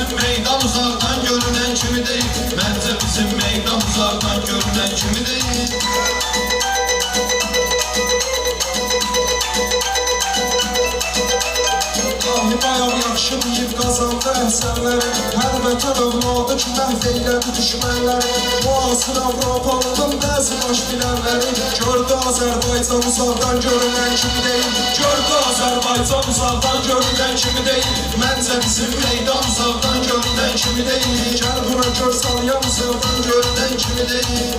bizim meydan uzaktan görünen kimi değil. Bence bizim meydan uzaktan görünen kimi değil. Bayağı yaxşı deyib qazandı əhsənləri. Hər vətən övladı ki məhv eylədi düşmənləri. Müasir Avropalının bəzi baş bilənləri gördü Azərbaycan uzaqdan görünən kimi deyil. Gördü Azərbaycan uzaqdan görünən kimi deyil. Məncə bizim meydan uzaqdan görünən kimi deyil. Gəl bura gör salyan uzaqdan görünən kimi deyil.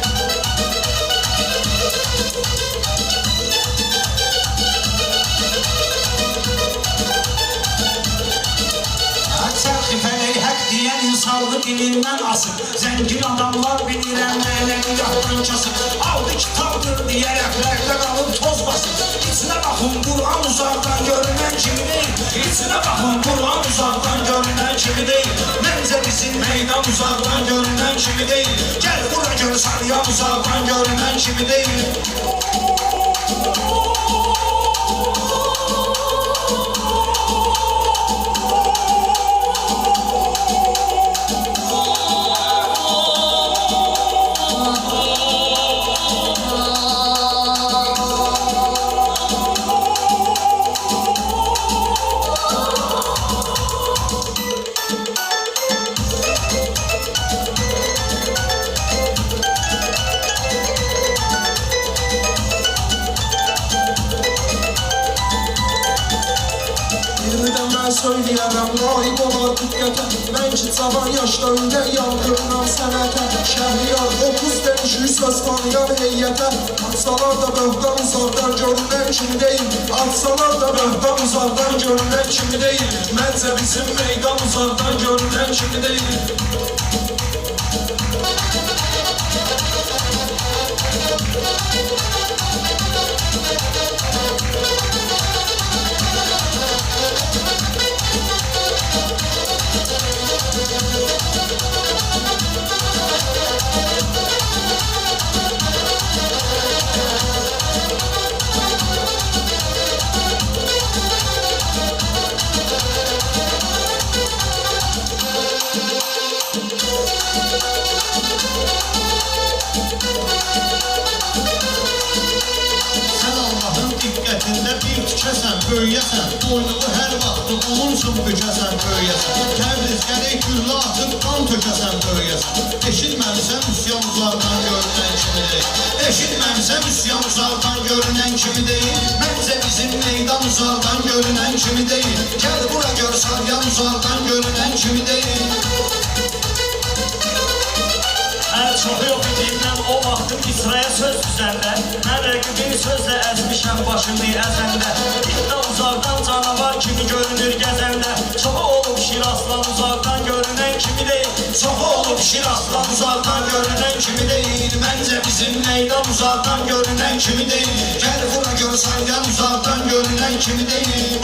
Diyen insanlık dilinden asık. Zengin adamlar bilirəm nəyəni yaddan kasık. Aldı kitabdır diyerek rəhlə qalıb toz basır. İçine bakın Kur'an uzaktan görünen kimi değil. İçine bakın Kur'an uzaktan görünen kimi değil. Məncə bizim meydan uzaktan görünen kimi değil. Gel bura gör sarıyan uzaktan görünen kimi değil. Söyleyərəm, layiq olar diqqətə. Mən ki cavan yaşda ürəyəm görünəm sənətə. Şəhriyar 30 demiş 100 söz tanıyan heyyətə. Atsalar da böhtan uzaqdan görünən kimi deyil. Atsalar da böhtan uzaqdan görünən kimi deyil. Məncə bizim meydan uzaqdan görünən kimi deyil. Diqqətində bir tükəsən, böyüyəsən. Boynuğu hər vaxtı onun üçün bükəsən, böyüyəsən. Təbriz gərək güllə atıb qan tökəsən, böyüyəsən. Eşitməmsən üsyan uzaqdan görünən kimi deyil. Eşitməmsən üsyan uzaqdan görünən kimi deyil. Məncə bizim meydan uzaqdan görünən kimi deyil. Gəl bura gör saryan uzaqdan görünən kimi deyil. Çoxu yox idindən o vaxtın İsraya söz düzəndə. Mən rəqibin sözlə əzmişəm başımı əzəndə. İddə uzaqdan canavar kimi görünür gəzəndə. Çoxu olub Şirazdan uzaqdan görünən kimi deyil. Çoxu olub Şirazdan uzaqdan görünən kimi deyil. Məncə bizim meydan uzaqdan görünən kimi deyil. Gəl bura gör saryan uzaqdan görünən kimi deyil.